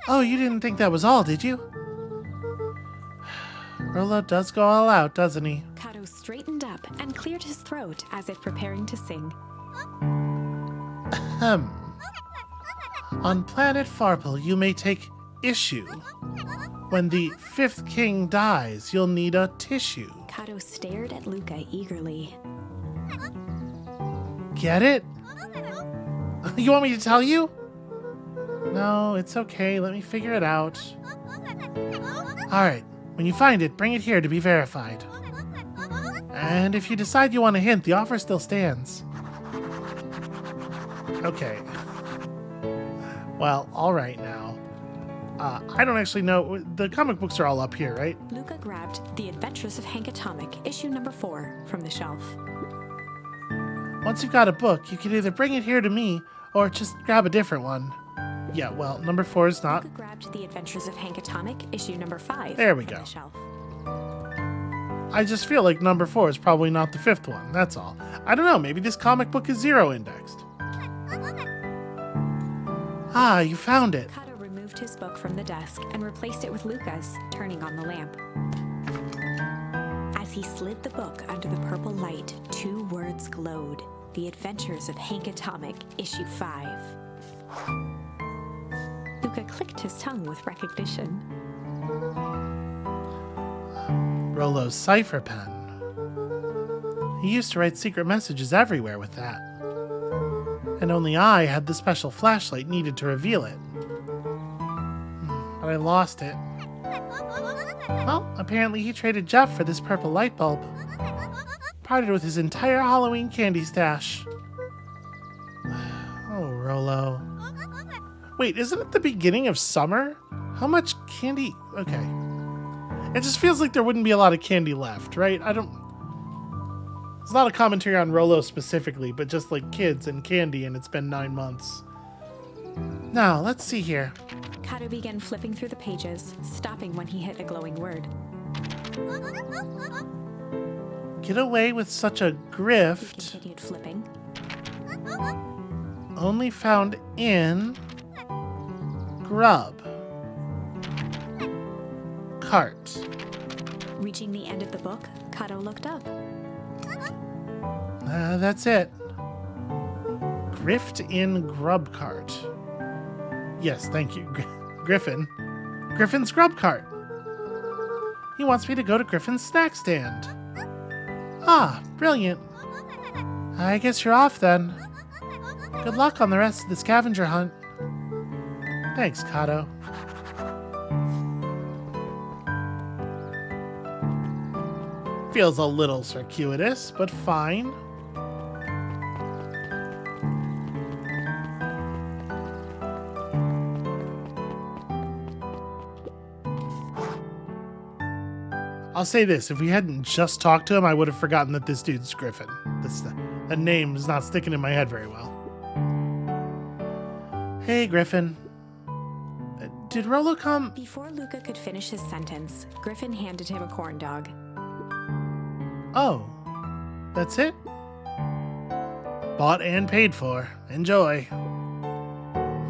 Speaker 1: Oh, you didn't think that was all, did you? Rolo does go all out, doesn't he?
Speaker 2: Kato straightened up and cleared his throat as if preparing to sing.
Speaker 1: On planet Farpel, you may take issue. When the fifth king dies, you'll need a tissue.
Speaker 2: Kato stared at Luca eagerly.
Speaker 1: Get it? You want me to tell you? No, it's okay. Let me figure it out. Alright, when you find it, bring it here to be verified. And if you decide you want a hint, the offer still stands. Okay. Well, alright now. I don't actually know. The comic books are all up here, right?
Speaker 2: Luca grabbed The Adventures of Hank Atomic, issue number 4, from the shelf.
Speaker 1: Once you've got a book, you can either bring it here to me, or just grab a different one. Yeah, well, number 4 is not.
Speaker 2: Luca grabbed The Adventures of Hank Atomic, issue number 5,
Speaker 1: There we
Speaker 2: from
Speaker 1: go.
Speaker 2: the shelf.
Speaker 1: I just feel like number 4 is probably not the 5th one, that's all. I don't know, maybe this comic book is 0 indexed. Ah, you found it.
Speaker 2: Kato removed his book from the desk and replaced it with Luca's, turning on the lamp. As he slid the book under the purple light, 2 words glowed. The Adventures of Hank Atomic, issue 5. Luca clicked his tongue with recognition.
Speaker 1: Rolo's cipher pen. He used to write secret messages everywhere with that. And only I had the special flashlight needed to reveal it. But I lost it. Well, apparently he traded Jeff for this purple light bulb. Parted with his entire Halloween candy stash. Oh, Rolo. Wait, isn't it the beginning of summer? How much candy? Okay. It just feels like there wouldn't be a lot of candy left, right? It's not a commentary on Rolo specifically, but just like kids and candy, and it's been 9 months. Now, let's see here.
Speaker 2: Kato began flipping through the pages, stopping when he hit a glowing word.
Speaker 1: Get away with such a
Speaker 2: He
Speaker 1: grift.
Speaker 2: continued flipping.
Speaker 1: Only found in grub cart.
Speaker 2: Reaching the end of the book, Kato looked up.
Speaker 1: That's it. Grift in grub cart. Yes, thank you. Griffin. Griffin's grub cart. He wants me to go to Griffin's snack stand. Ah, brilliant. I guess you're off then. Good luck on the rest of the scavenger hunt. Thanks, Kato. Feels a little circuitous, but fine. I'll say this, if we hadn't just talked to him, I would have forgotten that this dude's Griffin. That name is not sticking in my head very well. Hey, Griffin. Did Rolo come?
Speaker 2: Before Luca could finish his sentence, Griffin handed him a corn dog.
Speaker 1: Oh, that's it? Bought and paid for. Enjoy.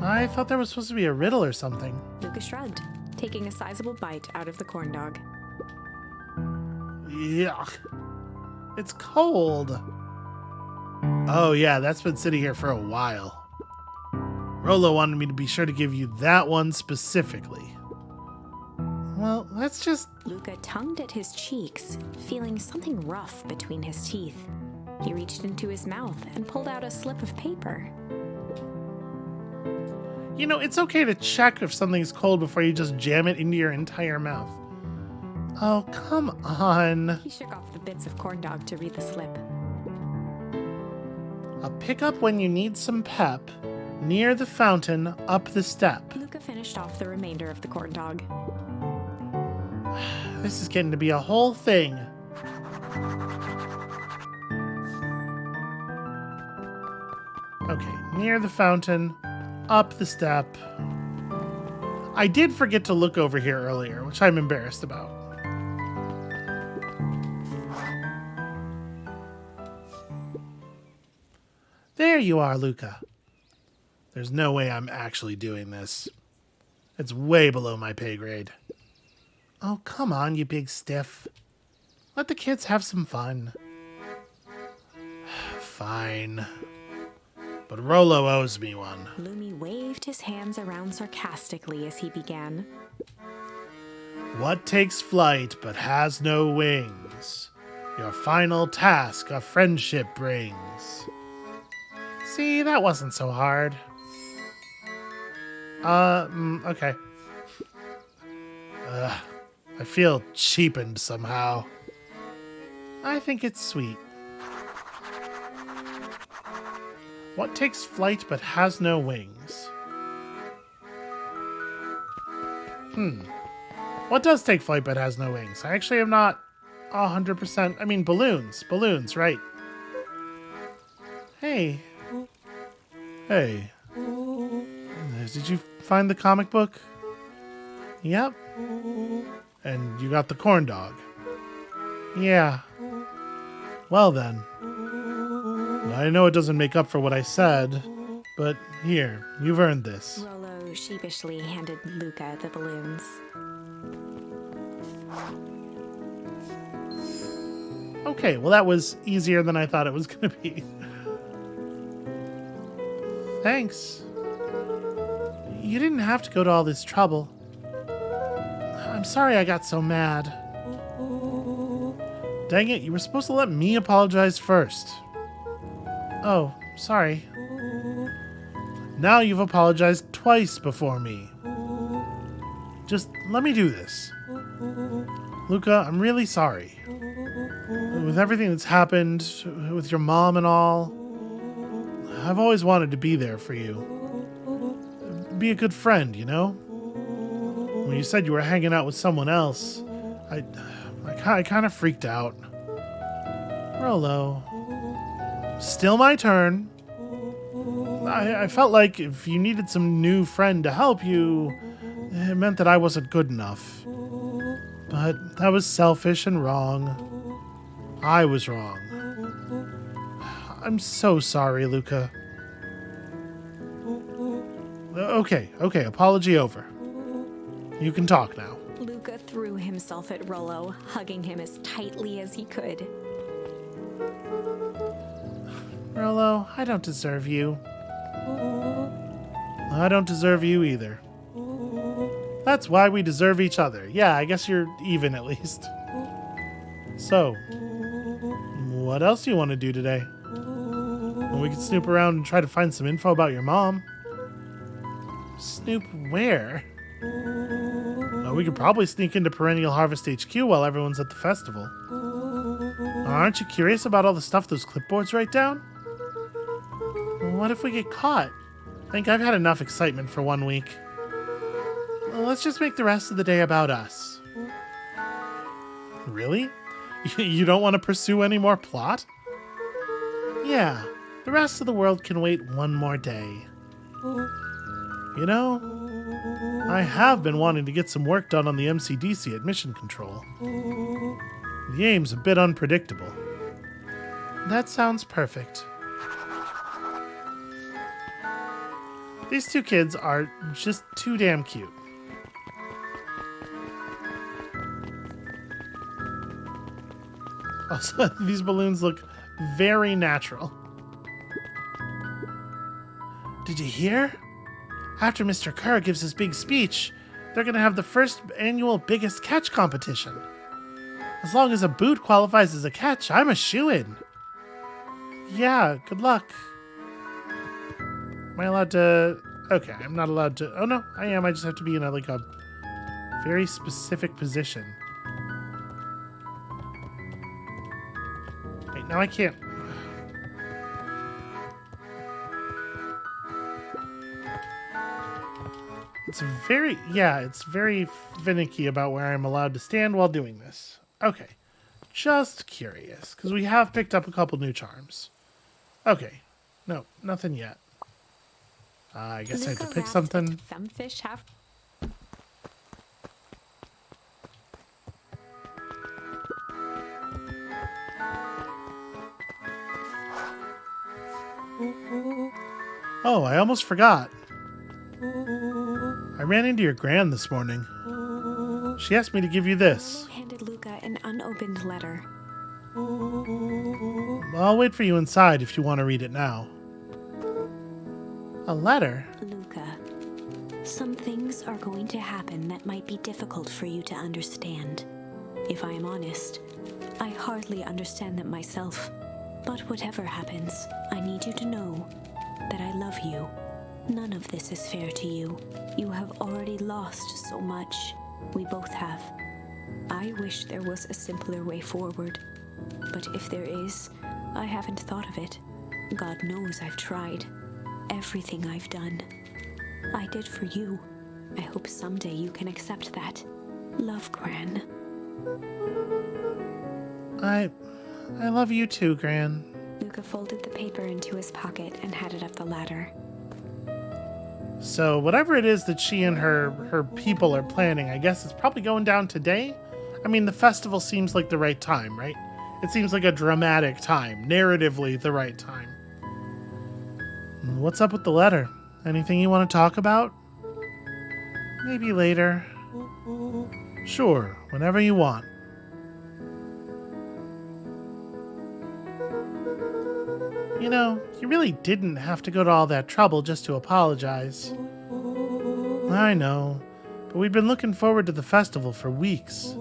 Speaker 1: I thought there was supposed to be a riddle or something.
Speaker 2: Luca shrugged, taking a sizable bite out of the corn dog.
Speaker 1: Yuck. It's cold. Oh yeah, that's been sitting here for a while. Rolo wanted me to be sure to give you that one specifically. Well, let's just...
Speaker 2: Luca tongued at his cheeks, feeling something rough between his teeth. He reached into his mouth and pulled out a slip of paper.
Speaker 1: You know, it's okay to check if something's cold before you just jam it into your entire mouth. Oh, come on.
Speaker 2: He shook off the bits of corn dog to read the slip.
Speaker 1: A pickup when you need some pep. Near the fountain, up the step.
Speaker 2: Luca finished off the remainder of the corn dog.
Speaker 1: This is getting to be a whole thing. Okay, near the fountain, up the step. I did forget to look over here earlier, which I'm embarrassed about. There you are, Luca. There's no way I'm actually doing this. It's way below my pay grade. Oh, come on, you big stiff. Let the kids have some fun. Fine. But Rolo owes me one.
Speaker 2: Lumi waved his hands around sarcastically as he began.
Speaker 1: What takes flight but has no wings? Your final task a friendship brings. See, that wasn't so hard. Okay. I feel cheapened somehow. I think it's sweet. What takes flight but has no wings? What does take flight but has no wings? I actually am not 100%. I mean, balloons. Balloons, right. Hey. Hey. Did you find the comic book? Yep. And you got the corn dog? Yeah. Well then. I know it doesn't make up for what I said, but here, you've earned this.
Speaker 2: Rolo sheepishly handed Luca the balloons.
Speaker 1: Okay, well that was easier than I thought it was going to be. Thanks. You didn't have to go to all this trouble. I'm sorry I got so mad. Dang it, you were supposed to let me apologize first. Oh, sorry. Now you've apologized twice before me. Just let me do this. Luca, I'm really sorry. With everything that's happened, with your mom and all, I've always wanted to be there for you. Be a good friend, you know? When you said you were hanging out with someone else, I kind of freaked out. Rolo. Still my turn. I felt like if you needed some new friend to help you, it meant that I wasn't good enough. But that was selfish and wrong. I was wrong. I'm so sorry, Luca. Okay, apology over. You can talk now.
Speaker 2: Luca threw himself at Rolo, hugging him as tightly as he could.
Speaker 1: Rolo, I don't deserve you. I don't deserve you either. That's why we deserve each other. Yeah, I guess you're even at least. So, what else do you want to do today? Well, we could snoop around and try to find some info about your mom. Snoop where? Well, we could probably sneak into Perennial Harvest HQ while everyone's at the festival. Aren't you curious about all the stuff those clipboards write down? Well, what if we get caught? I think I've had enough excitement for 1 week. Well, let's just make the rest of the day about us. Really? You don't want to pursue any more plot? Yeah, the rest of the world can wait 1 more day. You know, I have been wanting to get some work done on the MCDC at Mission Control. The aim's a bit unpredictable. That sounds perfect. These 2 kids are just too damn cute. Also, these balloons look very natural. Did you hear? After Mr. Kerr gives his big speech, they're going to have the first annual Biggest Catch competition. As long as a boot qualifies as a catch, I'm a shoo-in. Yeah, good luck. Am I allowed to... Okay, I'm not allowed to... Oh, no, I am. I just have to be in a very specific position. Wait, now I can't... It's very finicky about where I'm allowed to stand while doing this. Okay, just curious, because we have picked up a couple new charms. Okay, no, nothing yet. I guess I have to pick something.
Speaker 2: Some fish have.
Speaker 1: Oh, I almost forgot. I ran into your gran this morning. She asked me to give you this.
Speaker 2: Lolo handed Luca an unopened letter.
Speaker 1: I'll wait for you inside if you want to read it now. A letter?
Speaker 3: Luca, some things are going to happen that might be difficult for you to understand. If I am honest, I hardly understand them myself. But whatever happens, I need you to know that I love you. None of this is fair to you. You have already lost so much. We both have. I wish there was a simpler way forward. But if there is, I haven't thought of it. God knows I've tried. Everything I've done, I did for you. I hope someday you can accept that. Love, Gran.
Speaker 1: I love you too, Gran.
Speaker 2: Luca folded the paper into his pocket and headed up the ladder.
Speaker 1: So whatever it is that she and her people are planning, I guess it's probably going down today? I mean, the festival seems like the right time, right? It seems like a dramatic time, narratively the right time. What's up with the letter? Anything you want to talk about? Maybe later. Sure, whenever you want. You know, you really didn't have to go to all that trouble just to apologize. I know, but we'd been looking forward to the festival for weeks.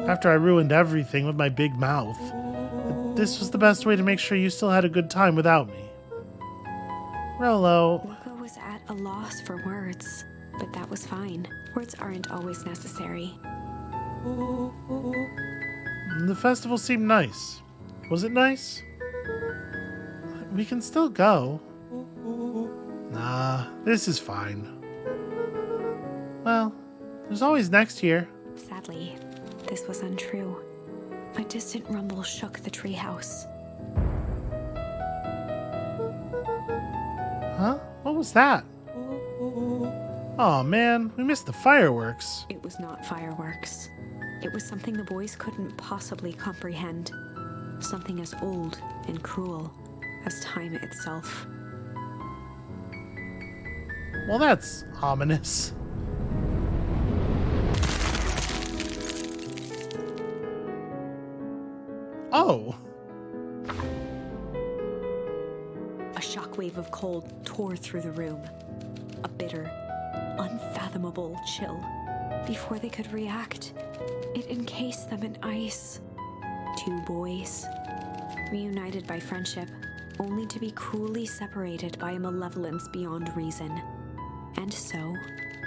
Speaker 1: After I ruined everything with my big mouth, this was the best way to make sure you still had a good time without me. Rolo.
Speaker 2: Luca was at a loss for words, but that was fine. Words aren't always necessary.
Speaker 1: The festival seemed nice. Was it nice? We can still go. Nah, this is fine. Well, there's always next year.
Speaker 2: Sadly, this was untrue. A distant rumble shook the treehouse.
Speaker 1: Huh? What was that? Aw, man, we missed the fireworks.
Speaker 2: It was not fireworks. It was something the boys couldn't possibly comprehend. Something as old and cruel as time itself.
Speaker 1: Well, that's ominous. Oh.
Speaker 2: A shockwave of cold tore through the room. A bitter, unfathomable chill. Before they could react, it encased them in ice. 2 boys, reunited by friendship, only to be cruelly separated by a malevolence beyond reason. And so,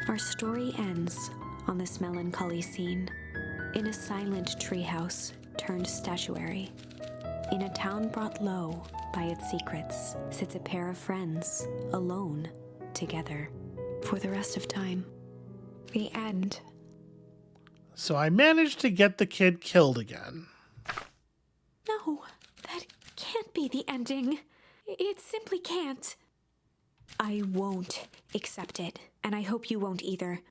Speaker 2: our story ends on this melancholy scene, in a silent treehouse turned statuary.
Speaker 3: In a town brought low by its secrets sits a pair of friends, alone, together, for the rest of time.
Speaker 2: The end.
Speaker 1: So I managed to get the kid killed again.
Speaker 2: No, that can't be the ending. It simply can't. I won't accept it, and I hope you won't either.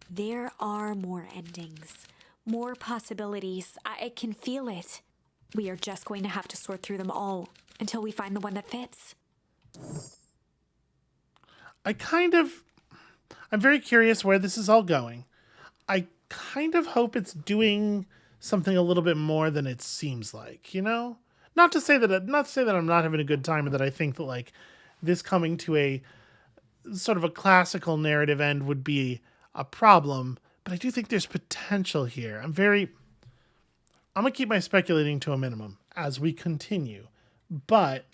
Speaker 2: There are more endings, more possibilities. I can feel it. We are just going to have to sort through them all until we find the one that fits.
Speaker 1: I'm very curious where this is all going. I kind of hope it's doing something a little bit more than it seems like, you know? Not to say that I'm not having a good time, or that I think that like this coming to a sort of a classical narrative end would be a problem, but I do think there's potential here. I'm gonna keep my speculating to a minimum as we continue, but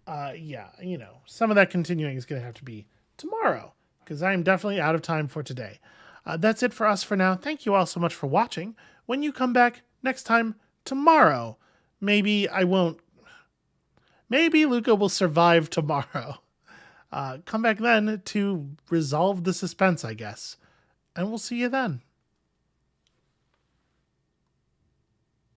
Speaker 1: yeah, you know, some of that continuing is gonna have to be tomorrow, because I am definitely out of time for today. That's it for us for now. Thank you all so much for watching. When you come back next time tomorrow, maybe Luca will survive tomorrow. Come back then to resolve the suspense, I guess. And we'll see you then.